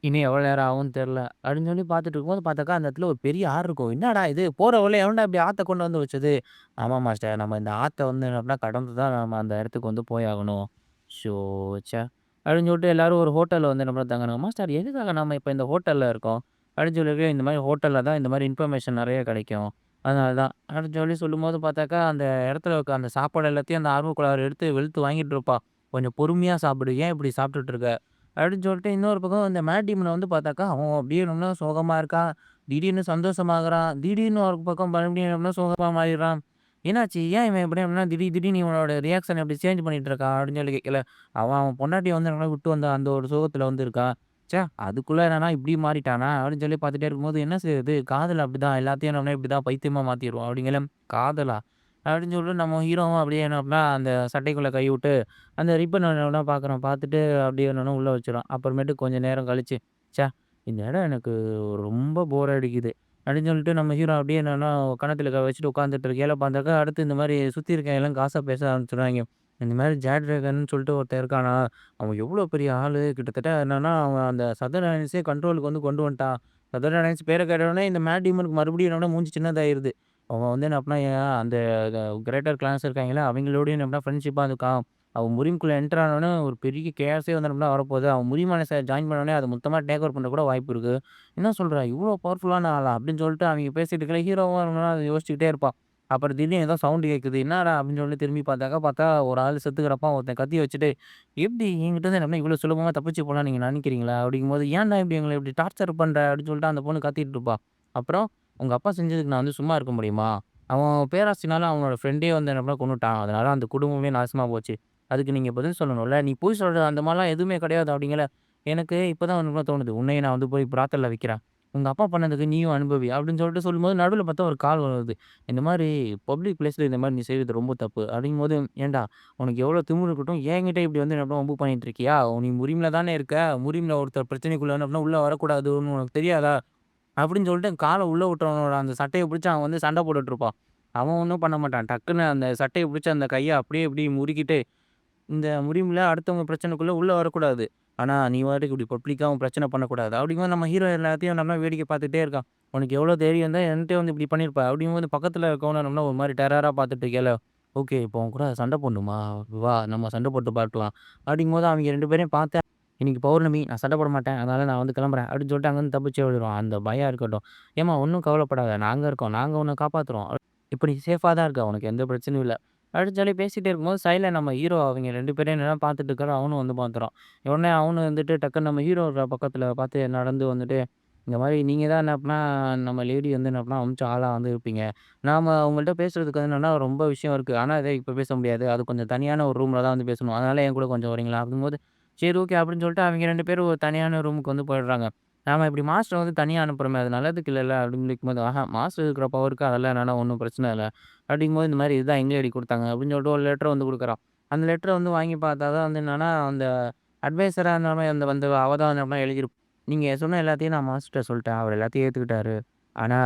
இனி எவ்வளோ நேரம் ஆகும்னு தெரியல. அப்படின்னு சொல்லி பார்த்துட்டு இருக்கும்போது பார்த்தாக்கா, அந்த இடத்துல ஒரு பெரிய ஆறு இருக்கும். என்னடா இது போற வழில எவன்டா இப்படி ஆத்த கொண்டு வந்து வச்சது? ஆமா மாஸ்டர். நம்ம இந்த ஆத்த வந்து என்ன பண்ணா கடந்து தான் நம்ம அந்த இடத்துக்கு வந்து போயாகணும். ஷோ! ச்சே! அப்படின்னு சொல்லிட்டு எல்லாரும் ஒரு ஹோட்டல்ல வந்து என்ன பண்ண தங்குனாங்க. மாஸ்டர் எதுக்காக நம்ம இப்ப இந்த ஹோட்டல்ல இருக்கோம்? அப்படின்னு சொல்லி இந்த மாரி ஹோட்டல்ல தான் இந்த மாரி இன்ஃபர்மேஷன் நெறைய கிடைக்கும். அதனால தான். அப்படின்னு சொல்லும்போது பார்த்தாக்கா, அந்த இடத்துல இருக்க அந்த சாப்பாடு எல்லாத்தையும் அந்த ஆர்வக்கோளாறு எடுத்து வெளுத்து வாங்கிட்டு இருப்பான். கொஞ்சம் பொறுமையா சாப்பிடு. ஏன் இப்படி சாப்பிட்டுட்டு இருக்க? அப்படின்னு சொல்லிட்டு இன்னொரு பக்கம் இந்த மேட் டேமன வந்து பார்த்தாக்கா, அவன் அப்படியே என்னமோ சோகமா இருக்கான். திடீர்னு சந்தோஷமாகறான். திடீர்னு ஒரு பக்கம் மறுபடியும் என்னமோ சோகமா மாறிடுறான். என்னாச்சு? ஏன் இவன் இப்படி அப்படின்னா திடீர்னு இவனோட ரியாக்ஷன் எப்படி சேஞ்ச் பண்ணிட்டு இருக்கான்? அப்படின்னு சொல்லி கேட்கல. அவன் பொண்டாட்டிய வந்து என்னமோ விட்டு வந்த அந்த ஒரு சோகத்துல வந்து இருக்கான். ச்சே! அதுக்குள்ள என்னன்னா இப்படி மாறிட்டானா? அப்படின்னு சொல்லி பார்த்துட்டே இருக்கும்போது, என்ன செய்றது? காதல் அப்படிதான். எல்லாத்தையும் நம்ம இப்படிதான் பைத்தியமா மாத்திருவோம். அப்படிங்கல காதலா? அப்படின்னு சொல்லிட்டு நம்ம ஹீரோவும் அப்படியே என்ன பண்ணா, அந்த சட்டைக்குள்ள கைவிட்டு அந்த ரிப்பன வேணா பார்க்குறான். பார்த்துட்டு அப்படியே என்னன்னா உள்ள வச்சுறான். அப்புறமேட்டு கொஞ்சம் நேரம் கழிச்சு, ச்சே! இந்த இடம் எனக்கு ரொம்ப போர் அடிக்குது. அப்படின்னு சொல்லிட்டு நம்ம ஹீரோ அப்படியே என்னன்னா கன்னத்துல வச்சுட்டு உட்காந்துட்டு இருக்கையில பார்த்தாக்கா, அடுத்து இந்த மாரி சுத்தி இருக்கவங்க எல்லாம் காசா பேச ஆரம்பிச்சுருவாய்ங்க. இந்த மாரி ஜாக் டிராகன்னு சொல்லிட்டு ஒருத்தன் இருக்கானா, அவன் எவ்வளோ பெரிய ஆளு. கிட்டத்தட்ட என்னன்னா, அவன் அந்த சதர் அலையன்ஸே கண்ட்ரோலுக்கு வந்து கொண்டு வந்துட்டான். சதர் அலையன்ஸ் பேர கேட்டவுடனே இந்த மேட் டீமனுக்கு மறுபடியும் என்னன்னா மூஞ்சி சின்னதாயிருது. அவன் வந்து என்ன பண்ணா, அந்த கிரேட்டர் கிளான்ஸ் இருக்காங்கல்ல, அவங்களோடயும் என்ன பண்ணா ஃப்ரெண்ட்ஷிப்பா இருக்கான். அவன் முறிவுக்குள்ள என்டர் ஆனோனே ஒரு பெரிய கேஸே வந்து நம்மள வரப்போகுது. அவன் முறிவு ஜாயின் பண்ணோனே அத மொத்தமா டேக் ஓவர் பண்ண கூட வாய்ப்பு இருக்கு. என்ன சொல்ற? இவ்ளோ பவர்ஃபுல்லான ஆளா? அப்படின்னு சொல்லிட்டு அவிங்க பேசிட்டு இருக்கையில ஹீரோவும் அத யோசிச்சுக்கிட்டே இருப்பான். அப்புறம் திடீர்னு ஏதோ சவுண்ட் கேட்குது. என்னடா? அப்படின்னு சொல்லி திரும்பி பார்த்தா ஒரு ஆளு செத்து கிடப்பான். ஒருத்தன் கத்திய வச்சுட்டு, "எப்படி என்கிட்ட இருந்து என்ன இவ்வளோ சுலபமா தப்பிச்சு போலாம்ன்னு நீங்க நினைக்கிறீங்களா?" அப்படிங்கும்போது, "ஏன்டா இப்படி எங்கள இப்படி டார்ச்சர் பண்ற?" அப்படின்னு சொல்லிட்டு அந்த பொண்ணு கத்திட்டு இருப்பா. அப்புறம், "உங்க அப்பா செஞ்சதுக்கு நான் வந்து சும்மா இருக்க முடியுமா? அவன் பேராசைனால அவனோட ஃப்ரெண்டே வந்து என்ன பண்ண கொன்னுட்டான். அதனால அந்த குடும்பமே நாசமா போச்சு. அதுக்கு நீங்க பதில் சொல்லணும்ல. நீ பொய் சொல்ற அந்த மாரிலாம் எதுவுமே கிடையாது அப்படிங்கல. எனக்கு இப்பதான் ஒண்ணு தோணுது. உன்னைய நான் வந்து போய் பிராத்தல்ல வைக்கிறேன். உங்க அப்பா பண்ணதுக்கு நீயும் அனுபவி அப்படின்னு சொல்லிட்டு சொல்லும்போது நடுவுல பார்த்தா ஒரு கால் வருது. இந்த மாரி பப்ளிக் பிளேஸ்ல இந்த மாரி நீ செய்றது ரொம்ப தப்பு. அப்படிங்கும்போது, ஏன்டா உனக்கு எவ்வளோ திமிரு இருக்கட்டும், என்கிட்ட இப்படி வந்து என்ன வம்பு பண்ணிட்டு இருக்கியா? நீ முறிம்ல தானே இருக்க. முறிம்ல ஒருத்தர் பிரச்சனைக்குள்ள என்ன பண்ணா உள்ள வரக்கூடாதுன்னு உனக்கு தெரியாதா? அப்படின்னு சொல்லிட்டு கால உள்ள விட்டவனோட அந்த சட்டைய பிடிச்சு அவன் வந்து சண்டை போட்டுட்டு இருப்பான். அவன் ஒண்ணும் பண்ண மாட்டான். டக்குன்னு அந்த சட்டைய பிடிச்சு அந்த கைய அப்படியே இப்படி முறுக்கிட்டு இந்த முடிவுல அடுத்தவங்க பிரச்சனைக்குள்ள உள்ள வரக்கூடாது. ஆனா, நீ பாட்டுக்கு இப்படி பப்ளிக்கா உன் பிரச்சனை பண்ணக்கூடாது. அப்படிங்கும்போது நம்ம ஹீரோ எல்லாத்தையும் நல்லா வேடிக்கை பார்த்துட்டே இருக்கான். உனக்கு எவ்வளோ தைரியம் இருந்தா என்ட்டயே வந்து இப்படி பண்ணியிருப்ப. அப்படிங்கும்போது பக்கத்துல இருக்கவன நம்மள ஒரு மாரி டெரரா பார்த்துட்டு இருக்கையில, ஓகே இப்போ உன் கூட சண்டை போடணுமா? வா நம்ம சண்டை போட்டு பார்க்கலாம். அப்படிங்கும்போது அவங்க 2 பேரையும் பார்த்தேன். இன்னைக்கு பௌர்ணமி நான் சண்டை போட மாட்டேன். அதனால நான் வந்து கிளம்புறேன் அப்படின்னு சொல்லிட்டு அங்கருந்து தப்பிச்சு ஓடிருவான். அந்த பயம் இருக்கட்டும். ஏம்மா ஒண்ணும் கவலைப்படாத. நாங்க இருக்கோம். நாங்க உன்ன காப்பாத்துறோம். இப்ப நீ சேஃபா தான் இருக்க. உனக்கு எந்த பிரச்சனையும் இல்ல. அப்படின்னு சொல்லி பேசிட்டே இருக்கும்போது சைடுல நம்ம ஹீரோ அவைங்க 2 பேரையும் என்னதான் பார்த்துட்டு இருக்காரு. அவனும் வந்து பார்த்துறான். உடனே அவனும் வந்துட்டு டக்குன்னு நம்ம ஹீரோ பக்கத்துல பார்த்து நடந்து வந்துட்டு, இந்த மாரி நீங்க தான் என்ன அப்படின்னா நம்ம லேடி வந்து என்ன அப்படின்னா அமுச்ச ஆளா வந்து இருப்பீங்க. நாம உங்கள்ட்ட பேசுறதுக்கு வந்து என்னன்னா ரொம்ப விஷயம் இருக்கு. ஆனா இத இப்ப பேச முடியாது. அது கொஞ்சம் தனியான ஒரு ரூம்ல தான் வந்து பேசணும். அதனால என் கூட கொஞ்சம் வரீங்களா? அப்படிங்கும்போது சரி ஓகே அப்படின்னு சொல்லிட்டு அவைங்க 2 பேரும் ஒரு தனியான ரூமுக்கு வந்து போயிடுறாங்க. நாம இப்படி மாஸ்டர வந்து தனியா அனுப்புறோமே அது நல்லதுக்கு இல்லல்ல அப்படின்னு இருக்கும்போது, ஆஹா மாஸ்டர் இருக்கிற பவருக்கு அதெல்லாம் என்னன்னா ஒண்ணும் பிரச்சனை இல்ல. அப்படிங்கும்போது இந்த மாரி இதுதான் எங்க ஐடி குடுத்தாங்க அப்படின்னு சொல்லிட்டு ஒரு லெட்டர் வந்து குடுக்குறான். அந்த லெட்டர வந்து வாங்கி பார்த்தா தான் வந்து என்னன்னா, அந்த அட்வைசரா அந்த மாரி அந்த வந்து அவ தான் அந்த மாரி எழுதியிருப்பா. நீங்க சொன்ன எல்லாத்தையும் நான் மாஸ்டர்ட்ட சொல்ட்டேன். அவர் எல்லாத்தையும் ஏத்துக்கிட்டாரு. ஆனா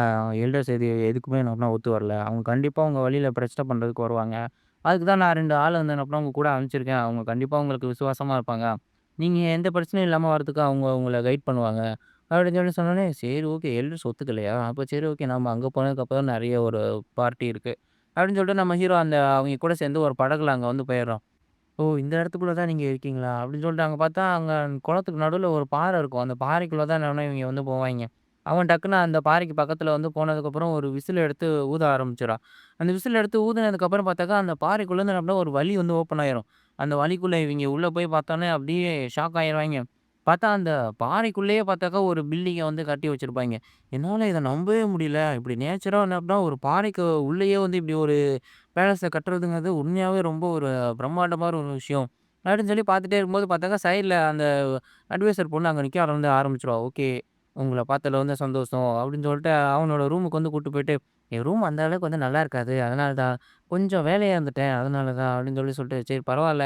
எல்டர்ஸ் எதுக்குமே என்ன ஒத்து வரல. அவங்க கண்டிப்பா உங்க வழியில பிரச்சனை பண்றதுக்கு வருவாங்க. அதுக்கு தான் நான் 2 ஆள் வந்து என்ன பண்ணேன் உங்க கூட அனுப்பிச்சிருக்கேன். அவங்க கண்டிப்பா உங்களுக்கு விசுவாசமா இருப்பாங்க. நீங்க எந்த பிரச்சனையும் இல்லாம வரதுக்கு அவங்க உங்கள கைட் பண்ணுவாங்க. அப்படின்னு சொல்லி சொன்னோனே, சரி ஓகே எல்டர்ஸ் ஒத்துக்கலையா? அப்ப சரி ஓகே நம்ம அங்க போனதுக்கப்புறம் நெறைய ஒரு பார்ட்டி இருக்கு. அப்படின்னு சொல்லிட்டு நம்ம ஹீரோ அந்த அவைங்க கூட சேர்ந்து ஒரு படகுல அங்க வந்து போயிடுறோம். ஓ! இந்த இடத்துக்குள்ள தான் நீங்க இருக்கீங்களா? அப்படின்னு சொல்லிட்டு அங்க பார்த்தா, அங்க குளத்துக்கு நடுவுல ஒரு பாறை இருக்கும். அந்த பாறைக்குள்ள தான் என்னன்னா இவங்க வந்து போவாய்ங்க. அவன் டக்குனு அந்த பாறைக்கு பக்கத்துல வந்து போனதுக்கப்புறம் ஒரு விசில் எடுத்து ஊத ஆரம்பிச்சுறான். அந்த விசில் எடுத்து ஊதுனதுக்கப்புறம் பார்த்தாக்கா, அந்த பாறைக்குள்ளேருந்து என்ன ஒரு வழி வந்து ஓப்பன் ஆயிரும். அந்த வழிக்குள்ள இவங்க உள்ள போய் பார்த்தோனே அப்படியே ஷாக் ஆயிருவாய்ங்க. பார்த்தா அந்த பாறைக்குள்ளேயே பார்த்தாக்கா ஒரு பில்டிங்க வந்து கட்டி வச்சிருப்பாய்ங்க. என்னால இத நம்பவே முடியல. இப்படி நேச்சரா என்ன அப்படின்னா ஒரு பாறைக்கு உள்ளேயே வந்து இப்படி ஒரு பேலஸ கட்டுறதுங்கிறது உண்மையாவே ரொம்ப ஒரு பிரம்மாண்டமான ஒரு விஷயம். அப்படின்னு சொல்லி பார்த்துட்டே இருக்கும்போது பார்த்தாக்கா, சைட்ல அந்த அட்வைசர் பொண்ணு அங்க நிக்க வந்து ஆரம்பிச்சுருவா. "ஓகே, உங்கள பார்த்ததுல வந்து சந்தோஷம்." அப்படின்னு சொல்லிட்டு அவனோட ரூமுக்கு வந்து கூட்டு போயிட்டு, "என் ரூம் அந்த அளவுக்கு வந்து நல்லா இருக்காது. அதனால தான். கொஞ்சம் வேலையா இருந்துட்டேன். அதனால தான்." அப்படின்னு சொல்லிட்டு, "சரி பரவால்ல.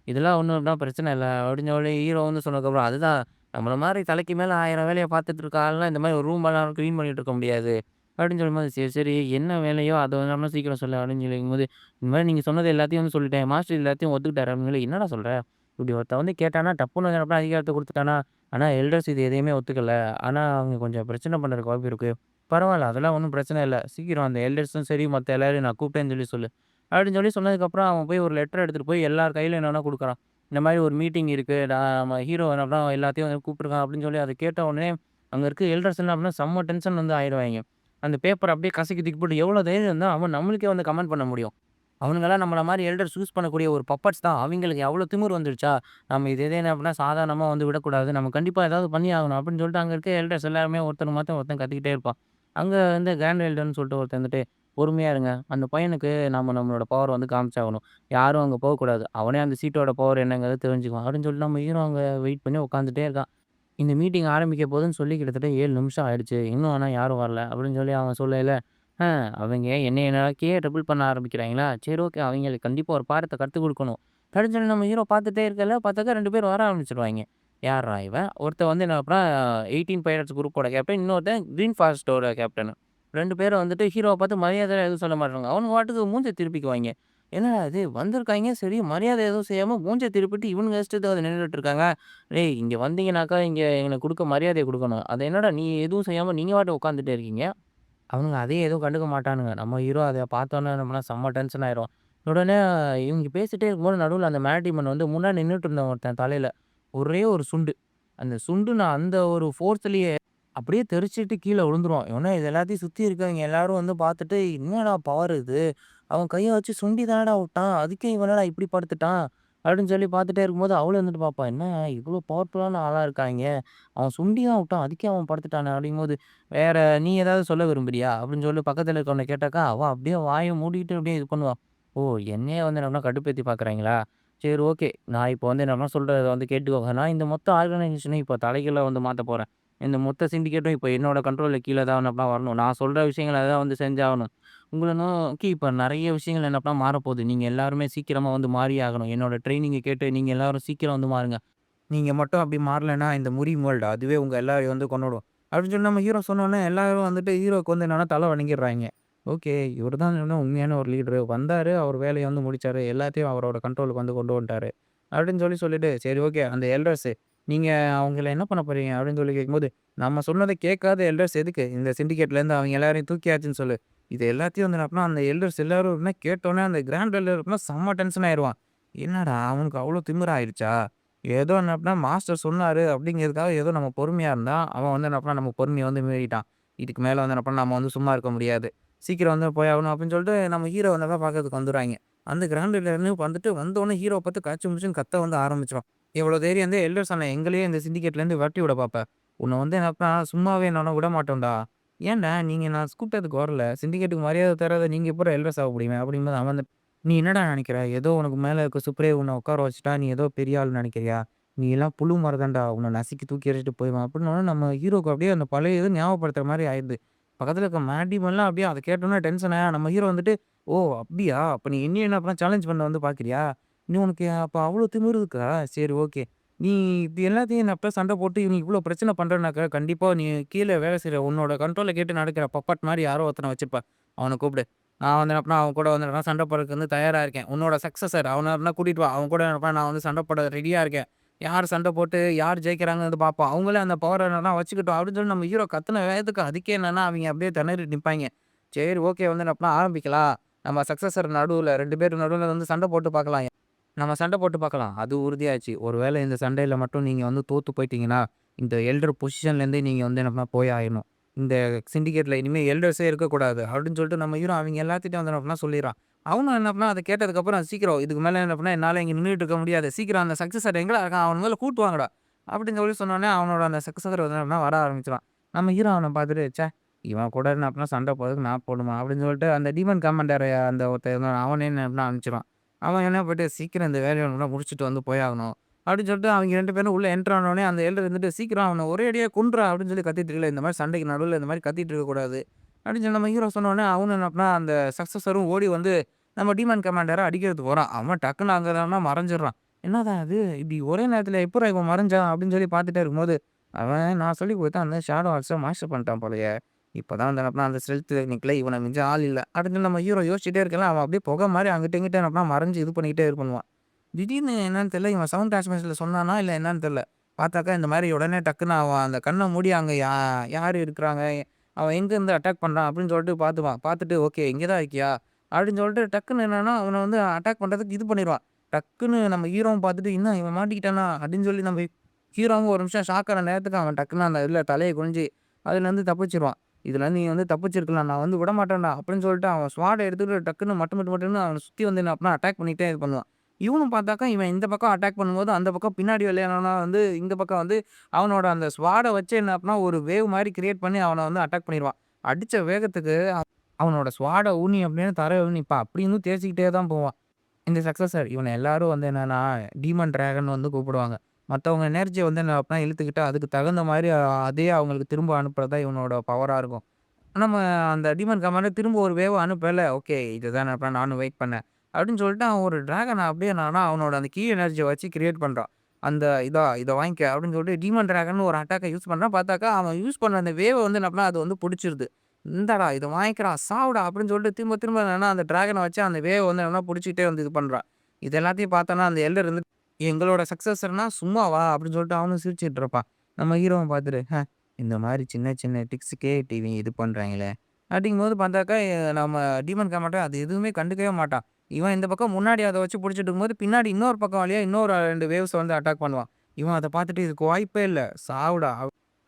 இதெல்லாம் ஒண்ணும் பிரச்சனை இல்ல." அப்படின்னு சொல்லி ஹீரோ வந்து சொன்னதுக்கப்புறம், "அதுதான் நம்மள மாரி தலைக்கு மேல 1000 வேலைய பார்த்துட்டு இருக்க ஆள்லாம் இந்த மாரி ஒரு ரூமெல்லாம் கிளீன் பண்ணிட்டு இருக்க முடியாது." அப்படின்னு சொல்லும்போது, "சரி, சரி என்ன வேலையோ அத வேணா சீக்கிரம் சொல்லு." அப்படின்னு சொல்லிக்கும்போது, "இந்த மாரி நீங்க சொன்னது எல்லாத்தையும் வந்து சொல்லிட்டேன். மாஸ்டர் எல்லாத்தையும் ஒத்துக்கிட்டாரு." அப்படின்னு சொல்லி, "என்னடா சொல்ற? இப்படி ஒருத்தன் வந்து கேட்டான்னா, டப்புன்னு வந்து அப்படியே அதிகாரத்த குடுத்துட்டானா, ஆனா எல்டர்ஸ் இது எதையுமே ஒத்துக்கல. ஆனா அவங்க கொஞ்சம் பிரச்சனை பண்றதுக்கு வாய்ப்பு இருக்கு. பரவால்ல அதெல்லாம் ஒண்ணும் பிரச்சனை இல்ல. சீக்கிரம் அந்த எல்டர்ஸும் சரி, மத்த எல்லாரையும் நான் கூப்பிட்டேன்னு சொல்லி சொல்லு." அப்படின்னு சொல்லி சொன்னதுக்கப்புறம் அவன் போய் ஒரு லெட்டர் எடுத்துட்டு போய் எல்லார் கையிலும் என்னன்னா குடுக்குறான். இந்த மாரி ஒரு மீட்டிங் இருக்கு. நம்ம ஹீரோ என்ன பண்ணா எல்லாத்தையும் வந்து கூப்பிட்டுருக்கான் அப்படின்னு சொல்லி அத கேட்ட உடனே, அங்க இருக்க எல்டர்ஸ் என்ன அப்படின்னா செம்ம டென்ஷன் வந்து ஆயிருவாய்ங்க. அந்த பேப்பர அப்படியே கசக்கி தூக்கி போட்டு எவ்வளோ தைரியம் இருந்தா அவன் நம்மளுக்கே வந்து கமெண்ட் பண்ண முடியும். அவனுங்கலாம் நம்மள மாரி எல்டர்ஸ் யூஸ் பண்ணக்கூடிய ஒரு பப்பட்ஸ் தான். அவைங்களுக்கு அவ்வளோ திமிரு வந்துருச்சா, நம்ம இது என்ன அப்படின்னா சாதாரணமா வந்து விடக்கூடாது. நம்ம கண்டிப்பா ஏதாவது பண்ணி ஆகணும் அப்படின்னு சொல்லிட்டு அங்க இருக்க எல்டர்ஸ் எல்லாருமே ஒருத்தர் மாத்தி ஒருத்தன் கத்திக்கிட்டே இருப்பான். அங்க வந்து கிராண்ட் எல்டர்ன்னு சொல்லிட்டு ஒருத்தன் இருந்துட்டு, "பொறுமையா இருங்க. அந்த பையனுக்கு நாம நம்மளோட பவர் வந்து காமிச்சாகணும். யாரும் அங்க போகக்கூடாது. அவனே அந்த சீட்டோட பவர் என்னங்கிறத தெரிஞ்சுக்குவான்." அப்படின்னு சொல்லிட்டு நம்ம ஹீரோ அங்க வெயிட் பண்ணி உட்காந்துட்டே இருக்கான். இந்த மீட்டிங் ஆரம்பிக்க போதுன்னு சொல்லி கிட்டத்தட்ட 7 நிமிஷம் ஆயிடுச்சு. இன்னும் ஆனா யாரும் வரல. அப்படின்னு சொல்லி அவன் சொல்லையில, "அ அவைங்க என்னைய நோக்கியே ட்ரிபிள் பண்ண ஆரம்பிக்கிறாய்ங்களா? சரி ஓகே. அவைங்களுக்கு கண்டிப்பா ஒரு பாடத்த கத்துக் குடுக்கணும்." அப்படின்னு சொல்லி நம்ம ஹீரோ பார்த்துட்டே இருக்கையில பார்த்தாக்கா 2 பேரும் வர ஆரம்பிச்சுருவாய்ங்க. யார்றா இவன்? ஒருத்தன் வந்து என்ன பண்ணா 18 பைரட்ஸ் குரூப்போட கேப்டன். இன்னொருத்தன் கிரீன் ஃபாரஸ்ட்டோட கேப்டன். 2 பேரும் வந்துட்டு ஹீரோவ பார்த்து மரியாதையா எதுவும் சொல்ல மாட்றாங்க. அவனுங்க பாட்டுக்கு மூஞ்ச திருப்பிக்குவாய்ங்க. என்னடா இது வந்திருக்காய்ங்க, சரி மரியாதை எதுவும் செய்யாம மூஞ்ச திருப்பிட்டு இவனுங்க இஷ்டத்துக்கு வந்து நின்னுட்டு இருக்காங்க. "டேய் இங்க வந்தீங்கனாக்கா, இங்க எங்களுக்கு குடுக்க மரியாதைய குடுக்கணும். அத என்னடா நீ எதுவும் செய்யாம நீங்க பாட்டுக்கு உட்காந்துட்டே இருக்கீங்க." அவனுங்க அதையும் எதுவும் கண்டுக்க மாட்டானுங்க. நம்ம ஹீரோ அத பார்த்தோனே நம்மலாம் செம்ம டென்ஷன் ஆயிரும். உடனே இவங்க பேசிட்டே இருக்கும்போது நடுவுல அந்த மேலடிமன் வந்து முன்னாடி நின்னுட்டு இருந்தவன் ஒருத்தன் தலையில, ஒரே ஒரு சுண்டு. அந்த சுண்டு நான் அந்த ஒரு ஃபோர்ஸ்லயே அப்படியே தெறிச்சுட்டு கீழ விழுந்துருவான். உடனே இது எல்லாத்தையும் சுத்தி இருக்கவங்க எல்லாரும் வந்து பார்த்துட்டு, "என்னடா பவர் இது? அவன் கைய வச்சு சுண்டி தானடா விட்டான். அதுக்கே இவன் என்னடா இப்படி படுத்துட்டான்?" அப்படின்னு சொல்லி பார்த்துட்டே இருக்கும்போது, அவளும் இருந்துட்டு பார்ப்பா. "என்ன இவ்ளோ பவர்ஃபுல்லான ஆளா இருக்காய்ங்க. அவன் சுண்டி தான் விட்டான். அதுக்கே அவன் படுத்துட்டானே." அப்படிங்கும்போது, "வேற நீ ஏதாவது சொல்ல விரும்புறியா?" அப்படின்னு சொல்லி பக்கத்துல இருக்கவன கேட்டாக்கா, அவ அப்படியே வாய மூடிட்டு அப்படியே இது பண்ணுவா. "ஓ! என்னையே வந்து என்னன்னா கடுப்பேத்தி பார்க்குறாய்ங்களா? சரி ஓகே. நான் இப்போ வந்து என்னன்னா சொல்றத வந்து கேட்டுக்கோங்க. நான் இந்த மொத்த ஆர்கனைசேஷனையும் இப்போ தலைகீழா வந்து மாத்தப் போறேன். இந்த மொத்த சிண்டிகேட்டும் இப்போ என்னோட கண்ட்ரோல்ல கீழ தான் அப்பலாம் வரணும். நான் சொல்ற விஷயங்கள தான் வந்து செஞ்சாகணும். உங்கள நோக்கி இப்ப நெறைய விஷயங்கள் என்ன அப்பனா மாறப்போகுது. நீங்க எல்லாருமே சீக்கிரமா வந்து மாறியே ஆகணும். என்னோட ட்ரெய்னிங்க கேட்டு நீங்க எல்லாரும் சீக்கிரம் வந்து மாறுங்க. நீங்க மட்டும் அப்படி மாறலன்னா, இந்த முறியும் வேர்ல்டு அதுவே உங்க எல்லாரையும் வந்து கொன்னுடும். அப்படின்னு சொல்லி நம்ம ஹீரோ சொன்னோனே, எல்லாரும் வந்துட்டு ஹீரோக்கு வந்து என்னன்னா தல வணங்கிடுறாய்ங்க. ஓகே. இவரு தான் வந்து உண்மையான ஒரு லீடரு. வந்தாரு, அவர் வேலைய வந்து முடிச்சாரு. எல்லாத்தையும் அவரோட கண்ட்ரோலுக்கு வந்து கொண்டு வந்துட்டாரு. அப்படின்னு சொல்லிட்டு, சரி ஓகே. அந்த எல்டர்ஸு நீங்க அவங்கள என்ன பண்ண போறீங்க? அப்படின்னு சொல்லி கேட்கும்போது, நம்ம சொன்னத கேட்காத எல்டர்ஸ் எதுக்கு? இந்த சிண்டிகேட்லேருந்து அவங்க எல்லாரையும் தூக்கியாச்சுன்னு சொல்லு. இது எல்லாத்தையும் வந்து என்ன பண்ணா, அந்த எல்டர்ஸ் எல்லாரும் என்ன கேட்டோனே அந்த கிராண்ட் எல்டர் செம்ம டென்ஷன் ஆயிருவான். என்னடா அவனுக்கு அவ்ளோ திமிரா ஆயிருச்சா? ஏதோ என்ன அப்படின்னா மாஸ்டர் சொன்னாரு அப்படிங்கிறதுக்காக ஏதோ நம்ம பொறுமையா இருந்தா, அவன் வந்து என்ன பண்ணான் நம்ம பொறுமைய வந்து மீறிட்டான். இதுக்கு மேல வந்து என்ன பண்ண நம்ம வந்து சும்மா இருக்க முடியாது. சீக்கிரம் வந்து போயாகணும் அப்படின்னு சொல்லிட்டு நம்ம ஹீரோ வந்தாதான் பார்க்கறதுக்கு வந்துருவாய்ங்க. அந்த கிரவுண்டுலருந்து வந்துட்டு வந்தோனே ஹீரோவ பார்த்து கச்சு முச்சுன்னு கத்த வந்து ஆரம்பிச்சுரும். "எவ்வளோ தைரியம் இருந்தா எல்டர் சன்ன எங்களையே இந்த சிண்டிகேட்லேருந்து விரட்டி விட பார்ப்ப. உன்ன வந்து என்ன பண்ணா சும்மாவே என்னால விடமாட்டோம்டா. ஏன்டா நீங்க நான் கூப்பிட்டதுக்கு வரல. சிண்டிகேட்டுக்கு மரியாதை தராத நீங்க எப்புட்றா எல்டர்ஸ் ஆக முடியும்?" அப்படிங்கும்போது அவன் வந்து, "நீ என்னடா நெனைக்கிற? ஏதோ உனக்கு மேல இருக்க சுப்ரே உன்ன உட்கார வச்சுட்டா, நீ ஏதோ பெரிய ஆள் நெனைக்கிறியா? நீ எல்லாம் புழு மாரி தான்டா. உன்ன நசுக்கி தூக்கி எறிஞ்சிட்டு போயிருவேன்." அப்படின்னோனே நம்ம ஹீரோக்கு அப்படியே அந்த பழைய இது ஞாபகப்படுத்துற மாரி ஆயிடுது. பக்கத்துல இருக்க மேட்டிமெல்லாம் அப்படியே அத கேட்டோனே டென்ஷன் நம்ம ஹீரோ வந்துட்டு, "ஓ! அப்படியா? அப்ப நீ என்னையும் என்ன பண்ண சேலஞ்ச் பண்ண வந்து பார்க்கிறியா? நீ உனக்கு அப்ப அவ்ளோ திமிரு இருக்கா? சரி ஓகே. நீ இது எல்லாத்தையும் என்னப்ப சண்டை போட்டு நீ இவ்ளோ பிரச்சனை பண்றேன்னாக்கா, கண்டிப்பா நீ கீழ வேலை செய்ற உன்னோட கண்ட்ரோல்ல கேட்டு நடக்கிற பப்பட் மாரி யாரோ ஒருத்தன வச்சிருப்ப. அவன கூப்பிடு. நான் வந்து என்ன அவன் கூட வந்து நான் சண்டை போடுறதுக்கு வந்து தயாரா இருக்கேன். உன்னோட சக்சஸர் அவன வேணா கூட்டிட்டு வா. அவன் கூட என்ன நான் வந்து சண்டை போட ரெடியா இருக்கேன். யார் சண்டை போட்டு யார் ஜெயிக்கிறாங்கன்னு வந்து பார்ப்போம். அவங்களே அந்த பவர என்னன்னா வச்சுக்கட்டும்." அப்படின்னு சொல்லி நம்ம ஹீரோ கத்துன வேகத்துக்கு அதுக்கே என்னன்னா அவிங்க அப்படியே திணறி நிப்பாய்ங்க. சரி ஓகே வந்து என்ன ஆரம்பிக்கலாம். நம்ம சக்சஸர் நடுவுல 2 பேருக்கு நடுவுல வந்து சண்டை போட்டு பார்க்கலாம். நம்ம சண்டை போட்டு பார்க்கலாம். அது உறுதியாச்சு. ஒருவேளை இந்த சண்டையில மட்டும் நீங்க வந்து தோத்து போயிட்டீங்கன்னா, இந்த எல்டர் பொசிஷன்லேருந்தே நீங்க வந்து என்ன போய் ஆயிரணும். இந்த சிண்டிகேட்ல இனிமே எல்டர்ஸே இருக்கக்கூடாது. அப்படின்னு சொல்லிட்டு நம்ம ஹீரோ அவிங்க எல்லாத்துட்டயும் வந்து என்ன சொல்லிர்றான். அவனும் என்ன அத கேட்டதுக்கப்புறம் சீக்கிரம் இதுக்கு மேல என்ன என்னால இங்க நின்னுட்டு இருக்க முடியாது. சீக்கிரம் அந்த சக்சஸர் எங்கடா இருக்கான்? அவன முதல்ல கூட்டு வாங்கடா. அப்படின்னு சொல்லி சொன்னோனே, அவனோட அந்த சக்சஸர் வந்து வர ஆரம்பிச்சுருவான். நம்ம ஹீரோ அவன பார்த்துட்டு, ச்சே! இவன் கூட என்ன சண்டை போடுறதுக்கு நான் போணுமா? அப்படின்னு சொல்லிட்டு அந்த டீமன் கமாண்டர் அந்த ஒருத்தன் இருந்தான். அவனே என்ன அனுப்பிச்சுருவான். அவன் என்ன போயிட்டு சீக்கிரம் இந்த வேலைய முடிச்சுட்டு வந்து போயாகணும். அப்படின்னு சொல்லிட்டு அவைங்க 2 பேரும் உள்ள என்டர் ஆனோனே, அந்த எல்டர் இருந்துட்டு, "சீக்கிரம் அவன ஒரே அடியா கொன்றுடா" அப்படின்னு சொல்லி கத்திட்டு இருக்கல. இந்த மாரி சண்டைக்கு நடுவுல இந்த மாரி கத்திட்டு இருக்கக்கூடாது. அப்படின்னு சொல்லி நம்ம ஹீரோ சொன்னோனே, அவனும் என்ன பண்ணான், அந்த சக்சஸரும் ஓடி வந்து நம்ம டீமன் கமாண்டர அடிக்கிறதுக்கு வரான். அவன் டக்குனு அங்க தானா மறைஞ்சிடுறான். "என்னடா இது? இப்படி ஒரே நேரத்தில எப்புட்றா இவன் மறைஞ்சான்?" அப்படின்னு சொல்லி பார்த்துட்டே இருக்கும்போது, அவன் நான் சொல்லிக் குடுத்த அந்த ஷேடோ ஆர்ட்ஸ மாஸ்டர் பண்ணிட்டான் போலயே. இப்பதான் வந்து என்ன அந்த ஸ்டெல்த் டெக்னிக்ல இவன மிஞ்ச ஆள் இல்ல. அப்படின்னு சொல்லி நம்ம ஹீரோ யோசிச்சுட்டே இருக்கையில, அவன் அப்படியே புகை மாரி அங்கிட்டு, இங்கிட்டு என்ன மறைஞ்சு இது பண்ணிக்கிட்டே இது பண்ணுவான். திடீர்னு என்னன்னு தெரியல, இவன் சவுண்ட் டிரான்ஸ்மிஷன்ல சொன்னானா, இல்ல என்னன்னு தெரியல. பார்த்தாக்கா இந்த மாரி உடனே டக்குனு அவன் அந்த கண்ண மூடி அங்க யாரு இருக்கிறாங்க? அவன் எங்கேருந்து அட்டாக் பண்றான்? அப்படின்னு சொல்லிட்டு பார்த்துப்பான். பார்த்துட்டு ஓகே இங்க தான் இருக்கியா? அப்படின்னு சொல்லிட்டு டக்குனு என்னன்னா, அவன வந்து அட்டாக் பண்றதுக்கு இது பண்ணிருவான். டக்குனு நம்ம ஹீரோவும் பார்த்துட்டு, "என்ன இவன் மாட்டிக்கிட்டானா?" அப்படின்னு சொல்லி நம்ம ஹீரோவும் ஒரு நிமிஷம் ஷாக் ஆன நேரத்துக்கு அவன் டக்குனு அந்த இதுல தலைய குனிஞ்சு அதுலேருந்து தப்பிச்சுருவான். "இதுலேருந்து நீ வந்து தப்பிச்சிருக்கலாம். நான் வந்து விடமாட்டேன்டா" அப்படின்னு சொல்லிட்டு அவன் ஸ்வாட எடுத்துட்டு டக்குனு மட்டு மட்டுன்னு அவன சுத்தி வந்து என்ன பண்ணான் அட்டாக் பண்ணிட்டே இது பண்ணுவான். இவனும் பார்த்தாக்கா, இவன் இந்த பக்கம் அட்டாக் பண்ணும்போது, அந்த பக்கம் பின்னாடி விளையாடுனவனா வந்து இந்த பக்கம் வந்து அவனோட அந்த ஸ்வாட வச்சு என்ன பண்ணா, ஒரு வேவ் மாரி கிரியேட் பண்ணி அவன வந்து அட்டாக் பண்ணிருவான். அடிச்ச வேகத்துக்கு அவனோட ஸ்வாட ஊனி அப்படியே தரையில நிப்பான். அப்படி இருந்தும் தேய்ச்சுக்கிட்டே தான் போவான். இந்த சக்சஸர் இவன எல்லாரும் வந்து என்னன்னா, டீமன் டிராகன் வந்து கூப்பிடுவாங்க. மத்தவங்க எனர்ஜிய வந்து என்ன அப்படின்னா இழுத்துக்கிட்டு, அதுக்கு தகுந்த மாரி அதே அவங்களுக்கு திரும்ப அனுப்புறது தான் இவனோட பவரா இருக்கும். நம்ம அந்த டீமன் கமாண்டர் திரும்ப ஒரு வேவ அனுப்பல. ஓகே. இதுதான் அப்புறம் நானும் வெயிட் பண்ணேன். அப்படின்னு சொல்லிட்டு அவன் ஒரு டிராகன அப்படியே என்னன்னா, அவனோட அந்த கீ எனர்ஜிய வச்சு கிரியேட் பண்றான். அந்த இத வாங்கிக்க அப்படின்னு சொல்லிட்டு டீமன் டிராகன்னு ஒரு அட்டாக்க யூஸ் பண்றான். பார்த்தாக்கா அவன் யூஸ் பண்ண அந்த வேவ வந்து என்ன பண்ணா, அது வந்து புடிச்சிருது. இந்தாடா இத வாங்கிக்கிறா சாவுடா அப்படின்னு சொல்லிட்டு திரும்ப திரும்ப என்னன்னா, அந்த டிராகன வச்சு அந்த வேவ வந்து என்னன்னா புடிச்சுக்கிட்டே வந்து இது பண்றான். இது எல்லாத்தையும் பார்த்தோன்னா, அந்த எல்டர் வந்து எங்களோட சக்சஸர்னா சும்மாவா? அப்படின்னு சொல்லிட்டு அவனும் சிரிச்சுட்டு இருப்பான். நம்ம ஹீரோவ பார்த்துட்டு, இந்த மாரி சின்ன சின்ன டிக்ஸுக்கே இவங்க இது பண்றாங்களே! அப்படிங்கும்போது பார்த்தாக்கா, நம்ம டீமன் கமாண்டர் அது எதுவுமே கண்டுக்கவே மாட்டான். இவன் இந்த பக்கம் முன்னாடி அத வச்சு புடிச்சிட்டு இருக்கும்போது, பின்னாடி இன்னொரு பக்கம் வழியா இன்னொரு 2 வேவ்ஸ் வந்து அட்டாக் பண்ணுவான். இவன் அத பார்த்துட்டு இதுக்கு வாய்ப்பே இல்ல. சாவுடா!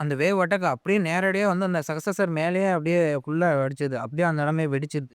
அந்த வேவ் அட்டாக் அப்படியே நேரடியா வந்து அந்த சக்சஸர் மேலேயே அப்படியே ஃபுல்லா அடிச்சது. அப்படியே அந்த இடமே வெடிச்சிருது.